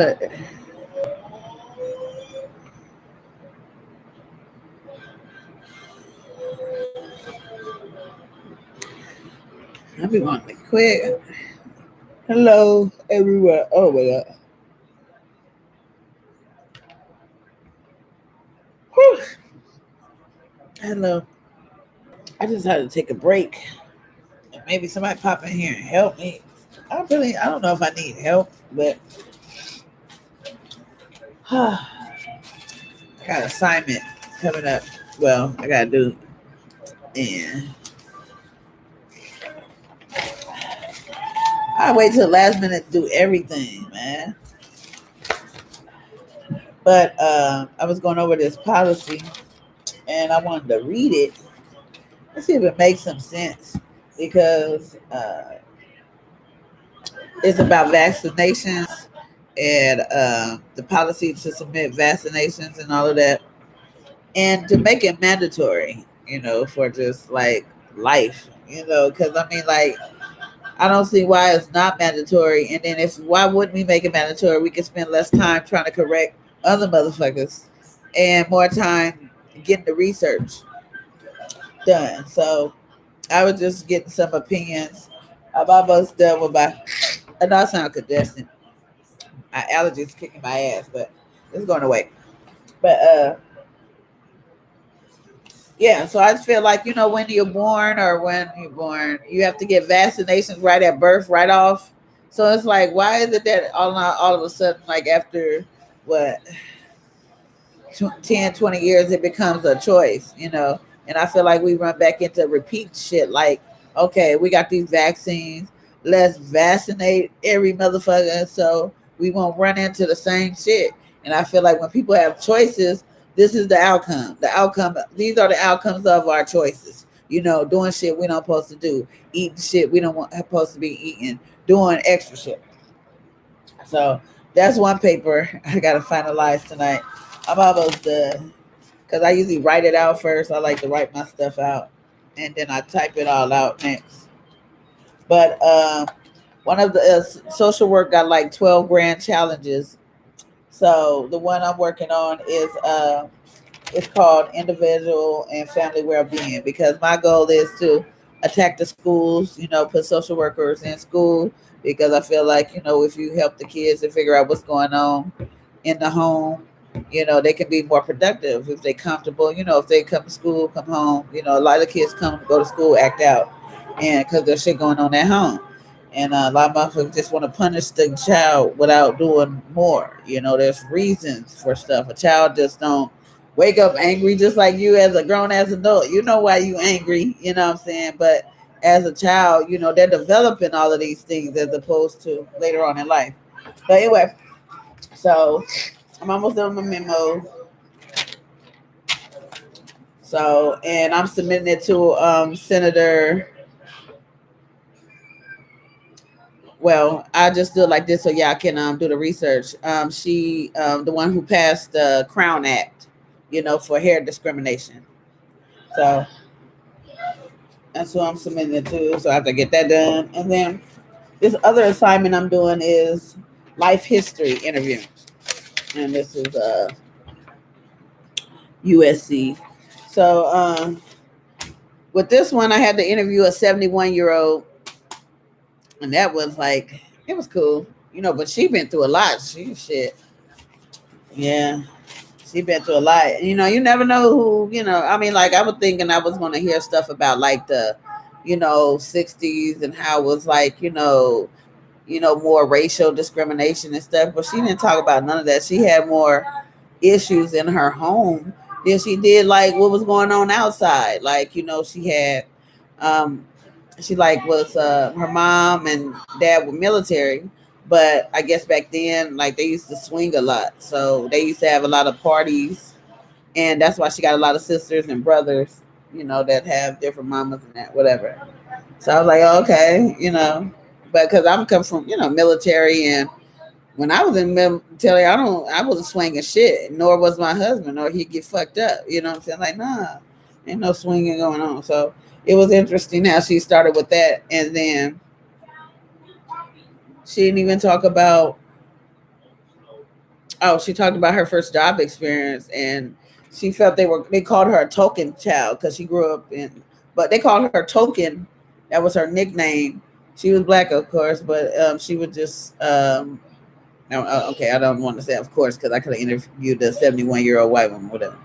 I'll be wanting to quit. Hello, everyone. Oh my god. Whew. Hello. I just had to take a break. Maybe somebody pop in here and help me. I don't know if I need help, but I got an assignment coming up. Well, I gotta do, and I wait till the last minute to do everything, man. But I was going over this policy, and I wanted to read it. Let's see if it makes some sense because it's about vaccinations and the policy to submit vaccinations and all of that, and to make it mandatory, for just like life, because I mean, like, I don't see why it's not mandatory. And then if why wouldn't we make it mandatory? We could spend less time trying to correct other motherfuckers and more time getting the research done. So I was just getting some opinions. I'm almost done with my. I know I sound congested. My allergies kicking my ass, but it's going away. But yeah, so I just feel like, when you're born, you have to get vaccinations right at birth, right off. So it's like, why is it that all of a sudden, like after what, 10, 20 years, it becomes a choice? And I feel like we run back into repeat shit like, okay, we got these vaccines, let's vaccinate every motherfucker so we won't run into the same shit. And I feel like when people have choices, this is the outcome. These are the outcomes of our choices. Doing shit we don't supposed to do, eating shit we don't want supposed to be eating, doing extra shit. So that's one paper I gotta finalize tonight. I'm almost done because I usually write it out first. I like to write my stuff out, and then I type it all out next. But one of the social work got like 12 grand challenges. So the one I'm working on is it's called individual and family well-being, because my goal is to attack the schools, put social workers in school, because I feel like, if you help the kids to figure out what's going on in the home, they can be more productive if they comfortable, if they come to school, come home, a lot of kids go to school, act out, and because there's shit going on at home. And a lot of motherfuckers just want to punish the child without doing more. There's reasons for stuff. A child just don't wake up angry just like you as a grown ass adult. You know why you angry, what I'm saying? But as a child, they're developing all of these things as opposed to later on in life. But anyway, so I'm almost done with my memo. So, and I'm submitting it to Senator. Well, I just do it like this so y'all can do the research. She, the one who passed the Crown Act, for hair discrimination. So that's who I'm submitting it to. So I have to get that done. And then this other assignment I'm doing is life history interview. And this is USC. So with this one, I had to interview a 71-year-old, and that was like, it was cool, but she been through a lot. Shit. Yeah. She been through a lot. You never know who, I mean, like, I was thinking I was going to hear stuff about like the, 60s and how it was like, more racial discrimination and stuff. But she didn't talk about none of that. She had more issues in her home than she did like what was going on outside. Like, she had, she like was her mom and dad were military, but I guess back then like they used to swing a lot, so they used to have a lot of parties, and that's why she got a lot of sisters and brothers, that have different mamas and that whatever. So I was like, oh, okay, but because I'm come from military, and when I was in military, I wasn't swinging shit, nor was my husband, or he'd get fucked up. You know what I'm saying? Like, nah, ain't no swinging going on. So it was interesting how she started with that, and then she didn't even talk about Oh, she talked about her first job experience, and she felt they called her a token child because she grew up in, but they called her Token. That was her nickname. She was black, of course, but she was just okay. I don't want to say of course because I could have interviewed a 71-year-old white woman, whatever.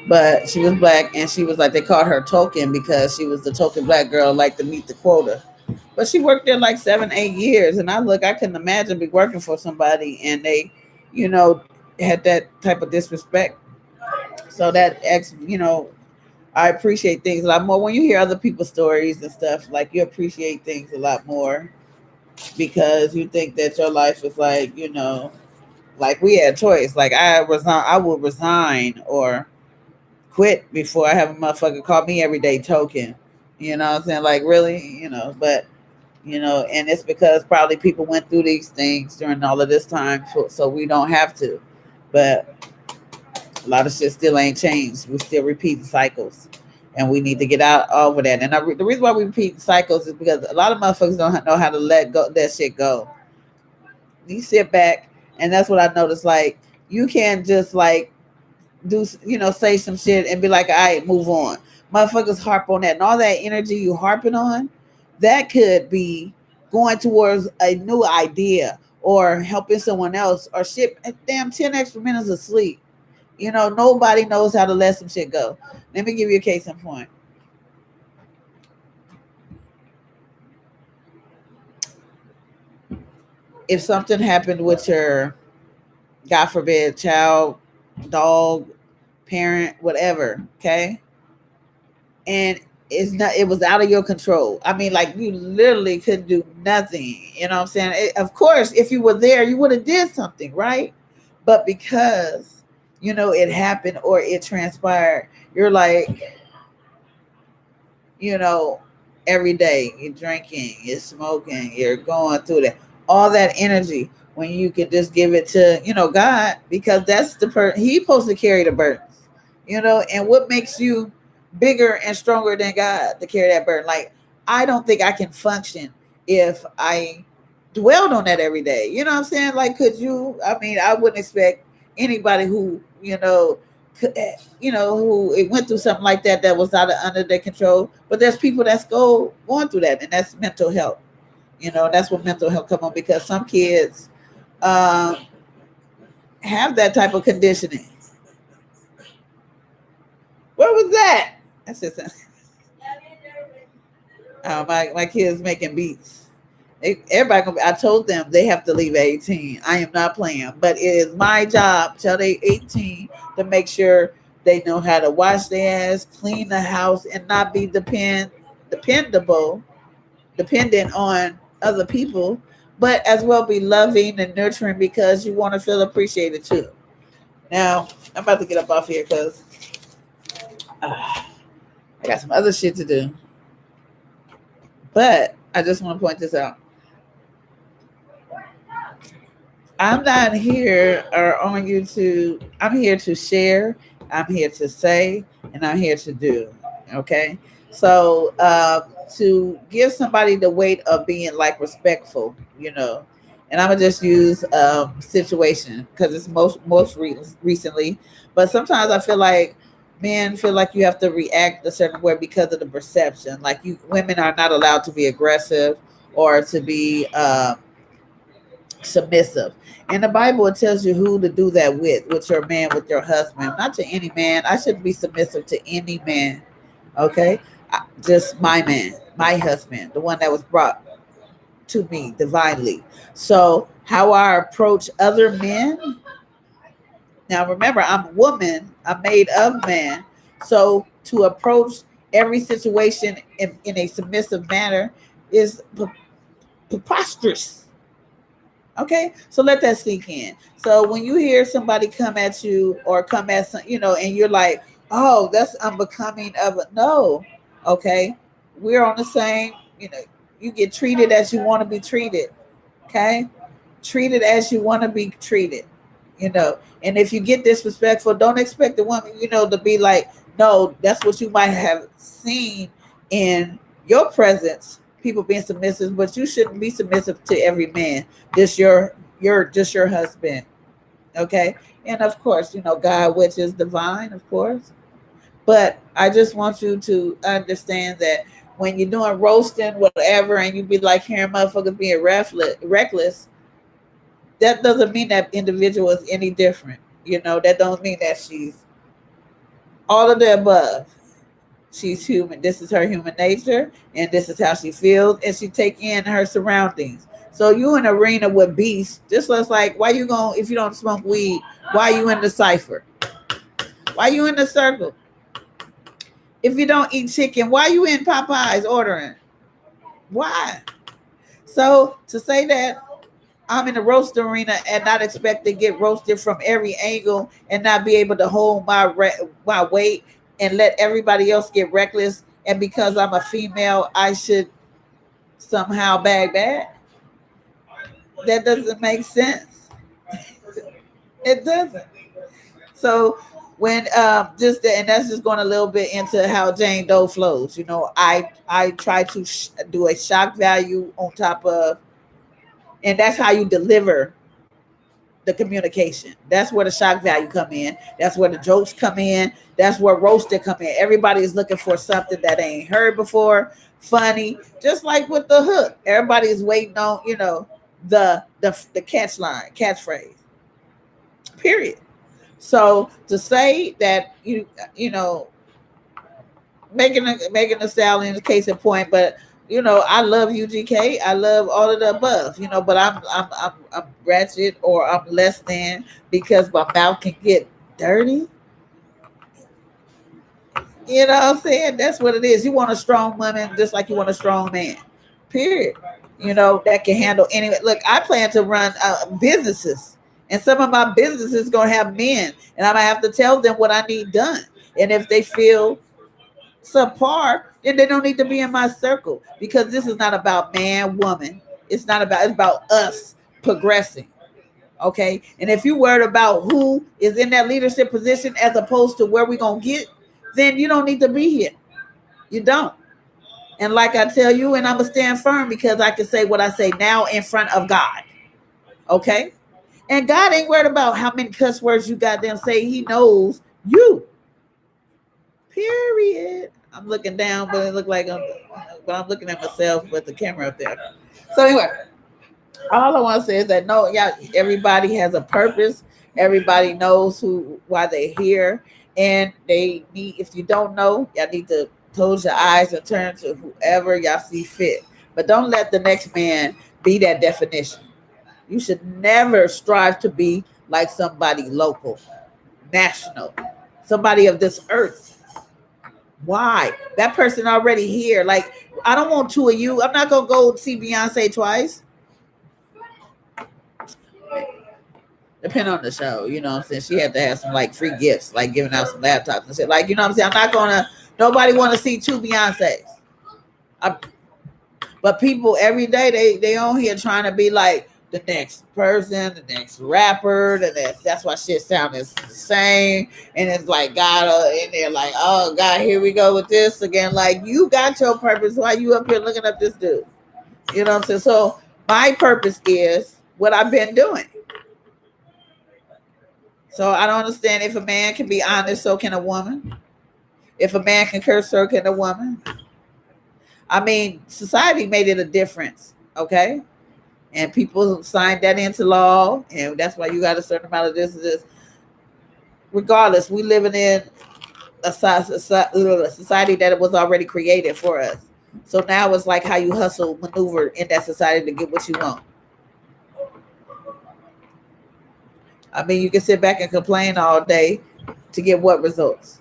But she was black, and she was like they called her Token because she was the token black girl, like to meet the quota. But she worked there like 7, 8 years, and I couldn't imagine be working for somebody and they, you know, had that type of disrespect. So I appreciate things a lot more when you hear other people's stories and stuff. Like you appreciate things a lot more because you think that your life is like like we had choice. Like I will resign or quit before I have a motherfucker call me every day token. You know what I'm saying? Like really, but and it's because probably people went through these things during all of this time, so we don't have to. But a lot of shit still ain't changed. We still repeating cycles, and we need to get out over that. And the reason why we repeat cycles is because a lot of motherfuckers don't know how to let go that shit go. You sit back, and that's what I noticed. Like you can't just like do say some shit and be like, all right, move on. Motherfuckers harp on that, and all that energy you harping on, that could be going towards a new idea or helping someone else or shit. Damn, 10 extra minutes of sleep. Nobody knows how to let some shit go. Let me give you a case in point. If something happened with your, God forbid, child, dog, parent, whatever, okay? And it was out of your control. I mean, like you literally couldn't do nothing. You know what I'm saying? Of course, if you were there, you would have did something, right? But because it happened or it transpired, you're like, you know, every day you're drinking, you're smoking, you're going through that, all that energy when you could just give it to, God, because that's He's supposed to carry the burdens, and what makes you bigger and stronger than God to carry that burden? Like, I don't think I can function if I dwelled on that every day. You know what I'm saying? Like, could you? I mean, I wouldn't expect anybody who, who it went through something like that was out of under their control. But there's people that's going through that, and that's mental health. That's what mental health come on, because some kids um, have that type of conditioning. What was that? That's just my kids making beats. Everybody gonna be, I told them they have to leave at 18. I am not playing, but it is my job till they 18 to make sure they know how to wash their ass, clean the house, and not be dependable, dependent on other people, but as well be loving and nurturing because you want to feel appreciated too. Now I'm about to get up off here because I got some other shit to do, but I just want to point this out. I'm not here or on YouTube. I'm here to share. I'm here to say, and I'm here to do. Okay. So to give somebody the weight of being like respectful, and I'm gonna just use situation because it's recently. But sometimes I feel like men feel like you have to react a certain way because of the perception. Like women are not allowed to be aggressive or to be submissive. In the Bible, it tells you who to do that with your man, with your husband, not to any man. I shouldn't be submissive to any man. Okay. Just my man, my husband, the one that was brought to me divinely. So how I approach other men. Now remember, I'm a woman. I'm made of man. So to approach every situation in a submissive manner is preposterous. Okay, so let that sink in. So when you hear somebody come at you or come at some, and you're like, "Oh, that's unbecoming of a no." Okay, we're on the same. You get treated as you want to be treated. Okay, treated as you want to be treated. And if you get disrespectful, don't expect the woman, to be like, "No." That's what you might have seen in your presence, people being submissive, but you shouldn't be submissive to every man. Just your husband. Okay. And of course, God, which is divine, of course. But I just want you to understand that when you're doing roasting, whatever, and you be like hearing motherfuckers being reckless, that doesn't mean that individual is any different. That don't mean that she's all of the above. She's human. This is her human nature, and this is how she feels, and she take in her surroundings. So you in an arena with beasts, just looks like why you going if you don't smoke weed, why you in the cipher? Why you in the circle? If you don't eat chicken, why you in Popeyes ordering? Why? So to say that I'm in the roast arena and not expect to get roasted from every angle and not be able to hold my weight and let everybody else get reckless, and because I'm a female, I should somehow bag that. That doesn't make sense. It doesn't. So when and that's just going a little bit into how Jane Doe flows. I try to do a shock value on top of, and that's how you deliver the communication. That's where the shock value come in. That's where the jokes come in. That's where roasted come in. Everybody is looking for something that they ain't heard before, funny. Just like with the hook, everybody is waiting on the catchphrase. Period. So to say that making a stallion case in point, but I love UGK. I love all of the above. But I'm ratchet or I'm less than because my mouth can get dirty. You know what I'm saying? That's what it is. You want a strong woman just like you want a strong man. Period. That can handle any. Look, I plan to run businesses, and some of my businesses gonna have men, and I'm gonna have to tell them what I need done. And if they feel subpar, then they don't need to be in my circle because this is not about man, woman. It's about us progressing. Okay. And if you worried about who is in that leadership position as opposed to where we're gonna get, then you don't need to be here. You don't. And like I tell you, and I'm gonna stand firm because I can say what I say now in front of God. Okay. And God ain't worried about how many cuss words you got them say. He knows you. Period. I'm looking down, but it look like I'm looking at myself with the camera up there. So anyway, all I want to say is that no, yeah, everybody has a purpose. Everybody knows why they're here, and they need. If you don't know, y'all need to close your eyes and turn to whoever y'all see fit. But don't let the next man be that definition. You should never strive to be like somebody local, national, somebody of this earth. Why? That person already here. Like, I don't want two of you. I'm not gonna go see Beyonce twice. Depending on the show, you know what I'm saying? She had to have some like free gifts, like giving out some laptops and shit. Like, you know what I'm saying? I'm not gonna nobody wanna see two Beyonces. But people every day they on here trying to be like the next person, the next rapper, that's why shit sounds the same. And it's like God, and they're like, oh God, here we go with this again. Like, you got your purpose. Why you up here looking up this dude? You know what I'm saying? So my purpose is what I've been doing. So I don't understand, if a man can be honest, so can a woman. If a man can curse, so can a woman. I mean, society made it a difference, okay? And people signed that into law, and that's why you got a certain amount of this. Regardless, we living in a society that was already created for us. So now it's like how you hustle, maneuver in that society to get what you want. I mean, you can sit back and complain all day to get what results?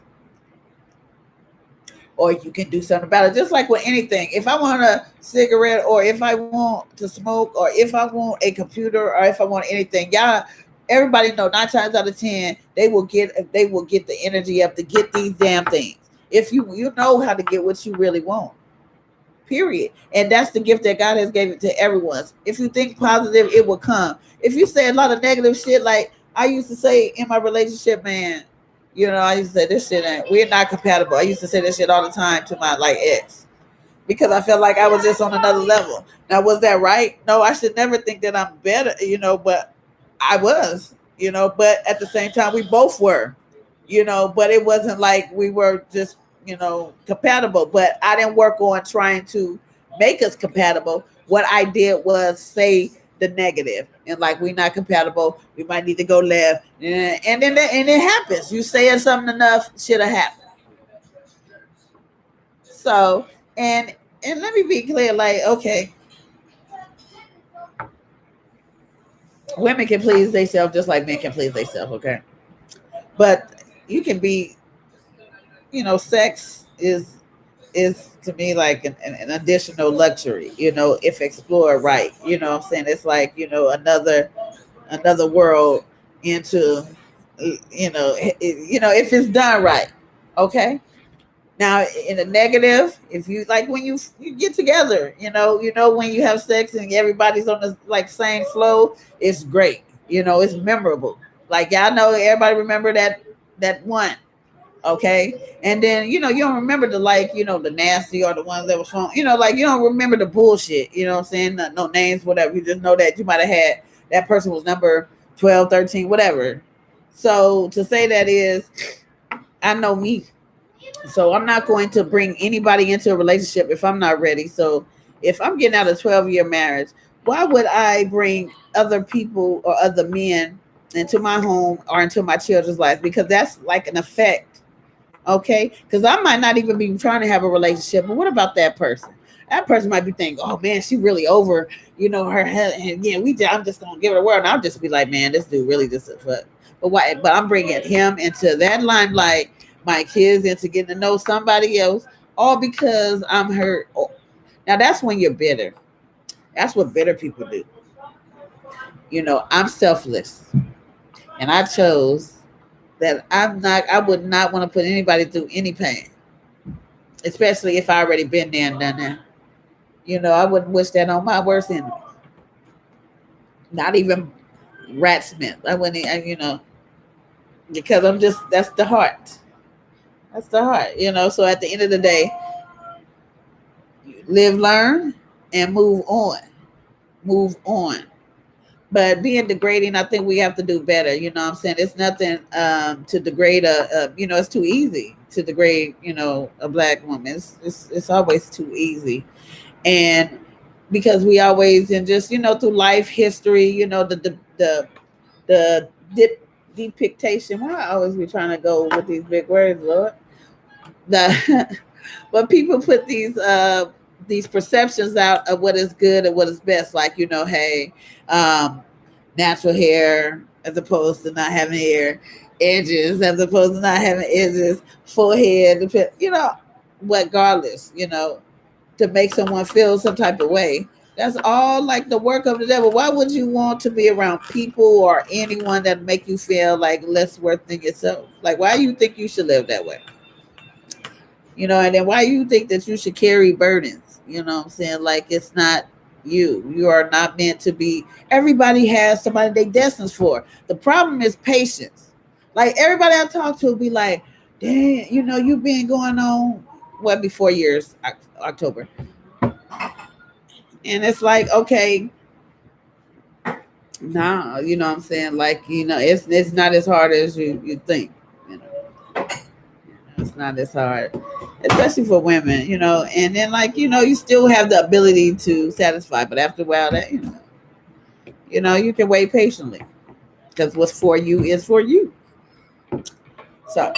Or you can do something about it. Just like with anything. If I want a cigarette, or if I want to smoke, or if I want a computer, or if I want anything, y'all, everybody know 9 times out of 10, they will get the energy up to get these damn things. If you know how to get what you really want. Period. And that's the gift that God has gave it to everyone. If you think positive, it will come. If you say a lot of negative shit, like I used to say in my relationship, man, I used to say this shit we're not compatible. I used to say this shit all the time to my ex, because I felt like I was just on another level. Now, was that right? No, I should never think that I'm better, but I was, but at the same time, we both were, but it wasn't like we were just, compatible. But I didn't work on trying to make us compatible. What I did was say the negative and like we're not compatible. We might need to go left, and it happens. You say something enough, shit'll happen. So and let me be clear, like okay, women can please themselves just like men can please themselves. Okay, but you can be, sex is to me like an additional luxury, if explored right. What I'm saying, it's like, another world into, if it's done right. Okay. Now in the negative, if you like when you get together, when you have sex and everybody's on the like same flow, it's great. It's memorable. Like y'all know, everybody remember that one. Okay. And then, you don't remember the like, the nasty or the ones that was fun, like you don't remember the bullshit, what I'm saying? No names, whatever. You just know that you might have had that person was number 12, 13, whatever. So to say that is, I know me. So I'm not going to bring anybody into a relationship if I'm not ready. So if I'm getting out of 12-year marriage, why would I bring other people or other men into my home or into my children's life? Because that's like an effect. Okay. Because I might not even be trying to have a relationship. But what about that person? That person might be thinking, oh man, she really over, her head. And yeah, I'm just going to give it a word. And I'll just be like, man, this dude really just a fuck. But why? But I'm bringing him into that limelight, my kids into getting to know somebody else, all because I'm hurt. Now that's when you're bitter. That's what bitter people do. I'm selfless, and I chose that I would not want to put anybody through any pain, especially if I already been there and done that. I wouldn't wish that on my worst enemy. Not even Rat Smith. I wouldn't, because that's the heart. That's the heart, So at the end of the day, live, learn, and move on. Move on. But being degrading, I think we have to do better. What I'm saying? It's nothing to degrade it's too easy to degrade, a black woman. It's always too easy. And because we always, and just, through life history, the depiction. Why I always be trying to go with these big words, Lord? But people put these perceptions out of what is good and what is best, like hey, natural hair as opposed to not having hair, edges as opposed to not having edges, forehead, regardless, to make someone feel some type of way. That's all like the work of the devil. Why would you want to be around people or anyone that make you feel like less worth than yourself? Like, why do you think you should live that way? And then why you think that you should carry burdens? What I'm saying? Like, it's not you. You are not meant to be. Everybody has somebody they destined for. The problem is patience. Like, everybody I talk to will be like, dang, you've been going on, what, be 4 years, October. And it's like, okay, nah, what I'm saying? Like, it's not as hard as you think. It's not as hard, especially for women, and then like, you still have the ability to satisfy, but after a while that, you can wait patiently because what's for you is for you. So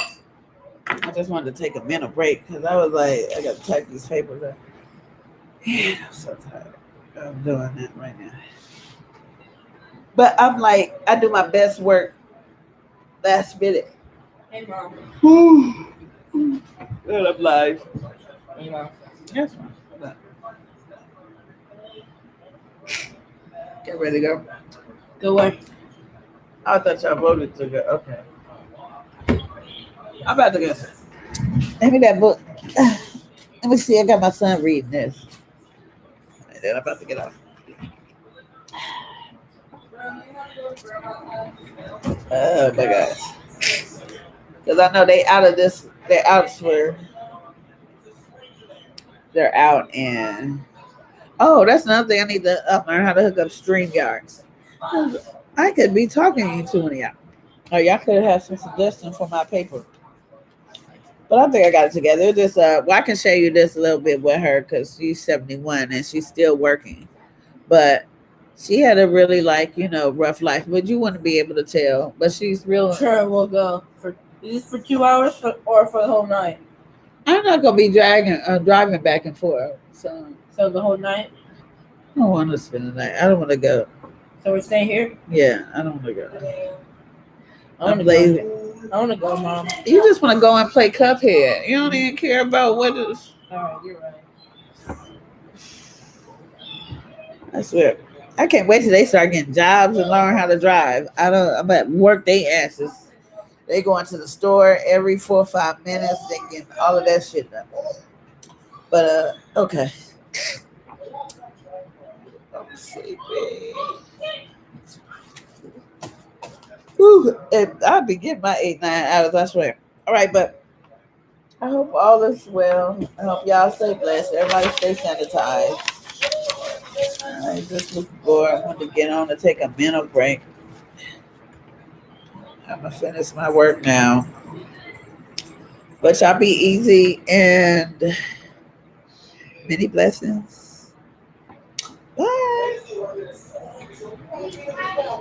I just wanted to take a minute break because I was like, I got to type these papers up. Yeah, I'm so tired. I'm doing that right now. But I'm like, I do my best work last minute. Hey, Mom. Well, I'm live. Hey, Mom. Yes, Mom. Get ready to go. Go where? I thought y'all voted to go. Okay. I'm about to go. Hand me that book. Let me see. I got my son reading this. And then I'm about to get off. Oh my gosh. Because I know they out of this. They're out where they're out and oh, that's another thing. I need to learn how to hook up StreamYards. I could be talking to you Oh, y'all could have had some suggestions for my paper. But I think I got it together. It just well, I can show you this a little bit with her because she's 71 and she's still working. But she had a really like rough life. But you wouldn't be able to tell. But she's real. Sure, we'll go. Is this for 2 hours or for the whole night? I'm not gonna be driving back and forth. So the whole night? I don't want to spend the night. I don't want to go. So we're staying here? Yeah, I don't want to go. I'm lazy. I want to go, Mom. You just want to go and play Cuphead. You don't even care about what is. All right, you're right. I swear. I can't wait till they start getting jobs and learn how to drive. I'm at work they asses. They going to the store every 4 or 5 minutes. They getting all of that shit done. But okay. I'm sleepy. Whew, I'll be getting my 8-9 hours, I swear. All right, but I hope all is well. I hope y'all stay blessed. Everybody stay sanitized. I just looking forward. I want to get on to take a mental break. I'm gonna finish my work now. But y'all be easy and many blessings. Bye.